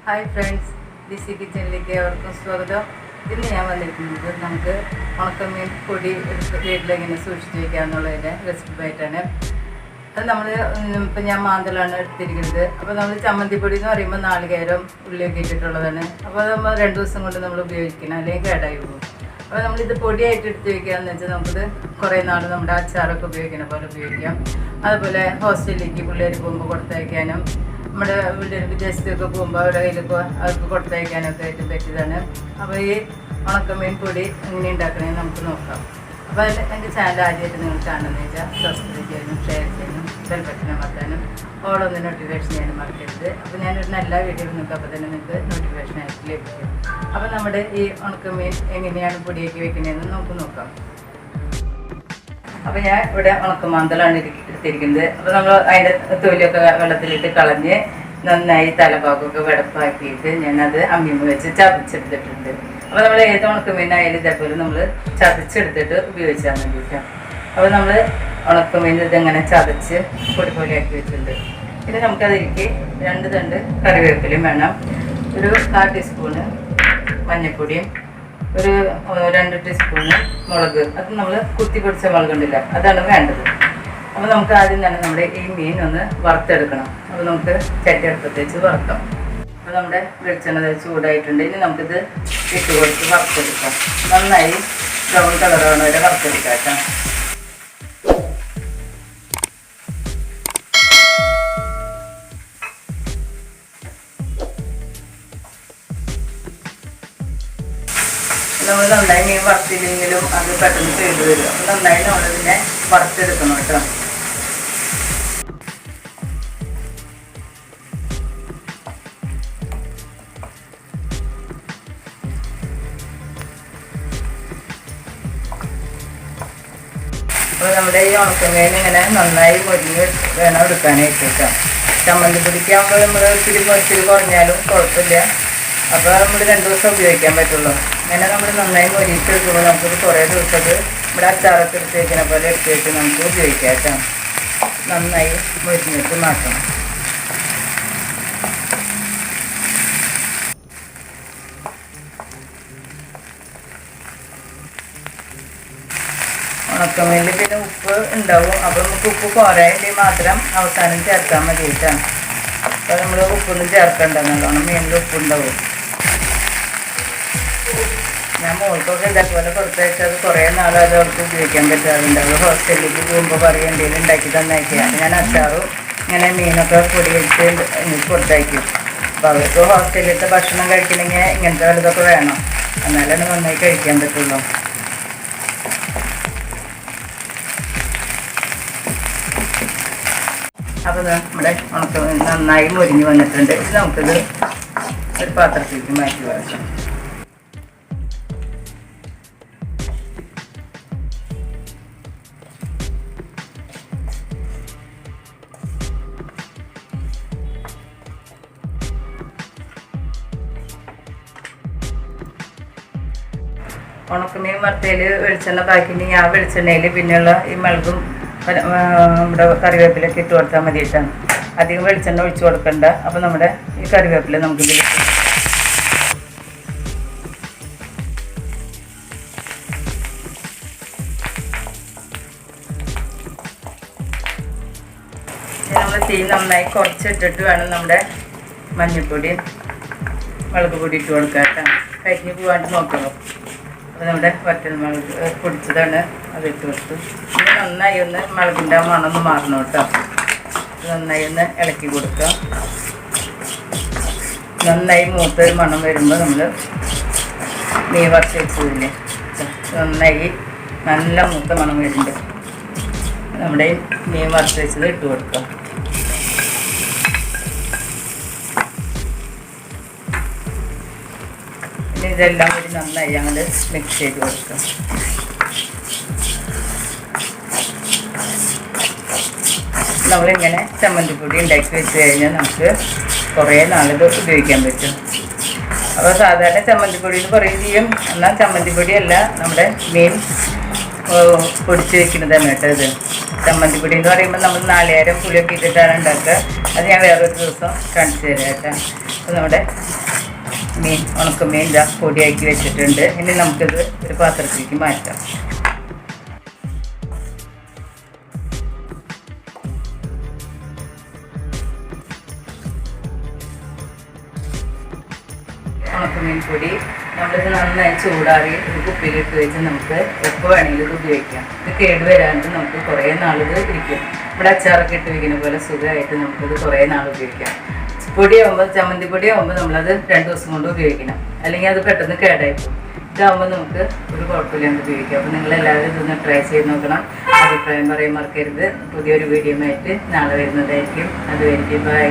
Hi friends, DC കിച്ചണിലേക്ക് അവർക്കും സ്വാഗതം. ഇന്ന് ഞാൻ വന്നിരിക്കുന്നത് നമുക്ക് ഉണക്കമീൻ പൊടി എടുത്ത് വീട്ടിലെങ്ങനെ സൂക്ഷിച്ച് വയ്ക്കുക എന്നുള്ളതിൻ്റെ റെസിപ്പി ആയിട്ടാണ്. അത് നമ്മൾ ഇപ്പം ഞാൻ മാന്തലാണ് എടുത്തിരിക്കുന്നത്. അപ്പോൾ നമ്മൾ ചമ്മന്തിപ്പൊടി എന്ന് പറയുമ്പോൾ നാളികേരം ഉള്ളിയൊക്കെ ഇട്ടിട്ടുള്ളതാണ്. അപ്പോൾ അത് നമ്മൾ 2 ദിവസം കൊണ്ട് നമ്മൾ ഉപയോഗിക്കണം, അല്ലെങ്കിൽ കേടായി പോകും. അപ്പോൾ നമ്മളിത് പൊടിയായിട്ട് എടുത്ത് വയ്ക്കുകയെന്ന് വെച്ചാൽ നമുക്കിത് കുറേ നാൾ നമ്മുടെ അച്ചാറൊക്കെ ഉപയോഗിക്കുന്ന പോലെ ഉപയോഗിക്കാം. അതുപോലെ ഹോസ്റ്റലിലേക്ക് പിള്ളേർ പോകുമ്പോൾ കൊടുത്തയക്കാനും, നമ്മുടെ വീട്ടിൽ വിദേശത്തൊക്കെ പോകുമ്പോൾ അവരുടെ കയ്യിലൊക്കെ അവർക്ക് കൊടുത്തയക്കാനൊക്കെ ആയിട്ട് പറ്റിയതാണ്. അപ്പോൾ ഈ ഉണക്കമീൻ പൊടി എങ്ങനെ ഉണ്ടാക്കണമെന്ന് നമുക്ക് നോക്കാം. അപ്പോൾ എൻ്റെ ചാനൽ ആദ്യമായിട്ട് നിങ്ങൾ കാണുന്നത് വെച്ചാൽ സബ്സ്ക്രൈബ് ചെയ്യാനും ഷെയർ ചെയ്യാനും ബെൽ ബട്ടൺ അമർത്താനും ഓളൊന്ന് നോട്ടിഫിക്കേഷൻ ചെയ്യാനും മറക്കരുത്. അപ്പോൾ ഞാനിടുന്ന എല്ലാ വീഡിയോയും നിങ്ങൾക്ക് അപ്പോൾ തന്നെ നിങ്ങൾക്ക് നോട്ടിഫിക്കേഷൻ ആയിട്ട് ലഭിക്കും. അപ്പോൾ നമ്മുടെ ഈ ഉണക്കമീൻ എങ്ങനെയാണ് പൊടിയാക്കി വെക്കുന്നതെന്ന് നമുക്ക് നോക്കാം. അപ്പോൾ ഞാൻ ഇവിടെ ഉണക്കമാന്തലാണ് എടുത്തിരിക്കുന്നത്. അപ്പോൾ നമ്മൾ അതിൻ്റെ തൊലിയൊക്കെ വെള്ളത്തിലിട്ട് കളഞ്ഞ് നന്നായി തലഭാഗമൊക്കെ വെടപ്പാക്കിയിട്ട് ഞാനത് അമ്മിമ്മ വെച്ച് ചതച്ചെടുത്തിട്ടുണ്ട്. അപ്പോൾ നമ്മൾ ഏത് ഉണക്കമീനായാലും ഇതേപോലെ നമ്മൾ ചതച്ചെടുത്തിട്ട് ഉപയോഗിച്ചാൽ വേണ്ടിയിട്ടാണ്. അപ്പോൾ നമ്മൾ ഉണക്കമീൻ ഇതെങ്ങനെ ചതച്ച് പൊടി പോലെയാക്കി വെച്ചിട്ടുണ്ട്. പിന്നെ നമുക്കതിലേക്ക് 2 തണ്ട് കറിവേപ്പിലയും വേണം, ഒരു 1/4 ടീസ്പൂണ് മഞ്ഞൾപ്പൊടിയും, ഒരു 2 ടീസ്പൂണ് മുളക്. അത് നമ്മൾ കുത്തി പൊടിച്ച മുളകുണ്ടല്ലോ, അതാണ് വേണ്ടത്. അപ്പോൾ നമുക്ക് ആദ്യം തന്നെ നമ്മുടെ ഈ മീൻ ഒന്ന് വറുത്തെടുക്കണം. അപ്പോൾ നമുക്ക് ചട്ടി അടുപ്പത്ത് വെച്ച് വറുക്കാം. അപ്പോൾ നമ്മുടെ വെളിച്ചെണ്ണ ചൂടായിട്ടുണ്ട്. ഇനി നമുക്കിത് ഇട്ട് കൊടുത്ത് വറുത്തെടുക്കാം. നന്നായി ബ്രൗൺ കളറാണ് വരെ വറുത്തെടുക്കാം കേട്ടോ. നമ്മൾ നന്നായി മീൻ വറുത്തില്ലെങ്കിലും അത് പെട്ടെന്ന് ചെയ്ത് വരും. അപ്പം നന്നായി നമ്മളിതിനെ വറുത്തെടുക്കണം കേട്ടോ. അപ്പോൾ നമ്മുടെ ഈ ഉണക്കമീൻ ഇങ്ങനെ നന്നായി മുരിഞ്ഞ് വേണം എടുക്കാനായിട്ട് കേട്ടോ. ചമ്മന്തി പൊടിക്കാകുമ്പോൾ നമ്മൾ ഇത്തിരി കുറഞ്ഞാലും കുഴപ്പമില്ല. അപ്പോൾ നമ്മൾ 2 ദിവസം ഉപയോഗിക്കാൻ പറ്റുള്ളൂ. ഇങ്ങനെ നമ്മൾ നന്നായി മൊരിയിട്ട് എടുക്കുമ്പോൾ നമുക്കിത് കുറേ ദിവസമൊക്കെ നമ്മുടെ അച്ചാറൊക്കെ എടുത്ത് വയ്ക്കുന്ന പോലെ എടുത്ത് വെച്ച് നമുക്ക് ഉപയോഗിക്കാം കേട്ടോ. നന്നായി മൊരിഞ്ഞിട്ട് മാറ്റണം. ഉണക്കമീനിൽ പിന്നെ ഉപ്പ് ഉണ്ടാവും. അപ്പോൾ നമുക്ക് ഉപ്പ് കുറയാൻ മാത്രം അവസാനം ചേർത്താൽ മതി കേട്ടോ. അപ്പോൾ നമ്മൾ ഉപ്പൊന്നും ചേർക്കണ്ട, നല്ലോണം മീനിൽ ഉപ്പുണ്ടാവും. ഞാൻ മോൾക്കൊക്കെ ഇതേപോലെ കൊടുത്തയച്ചത് കുറേ നാളത് അവർക്ക് ഉപയോഗിക്കാൻ പറ്റാറുണ്ട്. അവർ ഹോസ്റ്റലിലേക്ക് പോകുമ്പോൾ പറയും എന്തെങ്കിലും ഉണ്ടാക്കി തന്നയക്കുക. ഞാൻ അച്ചാറും ഇങ്ങനെ മീനൊക്കെ പൊടി വെച്ച് കൊടുത്തയക്കും. അപ്പോൾ അവർക്ക് ഹോസ്റ്റലിലത്തെ ഭക്ഷണം കഴിക്കണമെങ്കിൽ ഇങ്ങനത്തെ വലുതൊക്കെ വേണം, എന്നാലാണ് നന്നായി കഴിക്കാൻ പറ്റുള്ളൂ. അപ്പോൾ നമ്മുടെ ഉണക്ക നന്നായി മുരിഞ്ഞ് വന്നിട്ടുണ്ട്. ഇത് നമുക്കിത് ഒരു പാത്രത്തിലേക്ക് മാറ്റി വയ്ക്കാം. ഉണക്കമീൻ വറുത്തയിൽ വെളിച്ചെണ്ണ ബാക്കിണ്ടെങ്കിൽ ആ വെളിച്ചെണ്ണയിൽ പിന്നെയുള്ള ഈ മുളകും നമ്മുടെ കറിവേപ്പിലൊക്കെ ഇട്ട് കൊടുത്താൽ മതിയിട്ടാണ്. അധികം വെളിച്ചെണ്ണ ഒഴിച്ചു കൊടുക്കണ്ട. അപ്പോൾ നമ്മുടെ ഈ കറിവേപ്പില നമുക്ക് ഇതിൽ നമ്മൾ തീ നന്നായി കുറച്ചിട്ടിട്ട് വേണം നമ്മുടെ മഞ്ഞൾപ്പൊടി മുളക് പൊടി ഇട്ട് കൊടുക്കാം കേട്ടോ. കരിഞ്ഞ് പോകാണ്ട് നോക്കണം. അപ്പോൾ നമ്മുടെ വറ്റൽമുളക് പൊടിച്ചതാണ്, അത് ഇട്ട് കൊടുത്തു. ഇനി നന്നായി ഒന്ന് മുളകിൻ്റെ മണമൊന്ന് മാറണം കേട്ടോ. നന്നായി ഒന്ന് ഇളക്കി കൊടുക്കുക. നന്നായി മൂത്തൊരു മണം വരുമ്പോൾ നമ്മൾ മീൻ വറുത്ത് വെച്ചതില്ലേ, നന്നായി നല്ല മൂത്ത മണം വരുന്നുണ്ട്. നമ്മുടെ മീൻ വറുത്ത് വെച്ചത് ഇട്ട് കൊടുക്കുക. പിന്നെ ഇതെല്ലാം കൂടി നന്നായി ഞങ്ങൾ മിക്സ് ചെയ്ത് കൊടുക്കുക. നമ്മളിങ്ങനെ ചമ്മന്തിപ്പൊടി ഉണ്ടാക്കി വെച്ച് കഴിഞ്ഞാൽ നമുക്ക് കുറേ നാളിത് ഉപയോഗിക്കാൻ പറ്റും. അപ്പോൾ സാധാരണ ചമ്മന്തിപ്പൊടി എന്ന് പറയുകയും ചെയ്യും, എന്നാൽ ചമ്മന്തിപ്പൊടിയല്ല, നമ്മുടെ മീൻ പൊടിച്ച് വെക്കുന്നതാണ് കേട്ടോ ഇത്. ചമ്മന്തിപ്പൊടി എന്ന് പറയുമ്പോൾ നമ്മൾ നാളികേരം പുളിയൊക്കെ ഇട്ടിട്ടാണ് ഉണ്ടാക്കുക. അത് ഞാൻ വേറൊരു ദിവസം കാണിച്ചു തരാം കേട്ടോ. അപ്പോൾ നമ്മുടെ ഉണക്കമീൻ ഇതാ പൊടിയാക്കി വെച്ചിട്ടുണ്ട്. ഇനി നമുക്കിത് ഒരു പാത്രത്തിലേക്ക് മാറ്റാം. ഉണക്കമീൻ പൊടി നമ്മളിത് നന്നായി ചൂടാറി ഒരു കുപ്പിയിലിട്ട് വെച്ച് നമുക്ക് എപ്പോൾ വേണമെങ്കിലും ഇത് ഉപയോഗിക്കാം. ഇത് കേടുവരാണ്ട് നമുക്ക് കുറേ നാളിത് ഇരിക്കും. ഇവിടെ അച്ചാറൊക്കെ ഇട്ട് വയ്ക്കുന്ന പോലെ സുഖമായിട്ട് നമുക്കിത് കുറേ നാൾ ഉപയോഗിക്കാം. പൊടിയാകുമ്പോൾ ചമ്മന്തി പൊടിയാകുമ്പോൾ നമ്മളത് 2 ദിവസം കൊണ്ട് ഉപയോഗിക്കണം, അല്ലെങ്കിൽ അത് പെട്ടെന്ന് കേടായിപ്പോകും. ഇതാകുമ്പോൾ നമുക്ക് ഒരു കുഴപ്പമില്ലാണ്ട് ഉപയോഗിക്കാം. അപ്പോൾ നിങ്ങളെല്ലാവരും ഇതൊന്ന് ട്രൈ ചെയ്ത് നോക്കണം. അഭിപ്രായം പറയാൻ മറക്കരുത്. പുതിയൊരു വീഡിയോ ആയിട്ട് നാളെ വരുന്നതായിരിക്കും. അതുവരെയ്ക്കും ബൈ.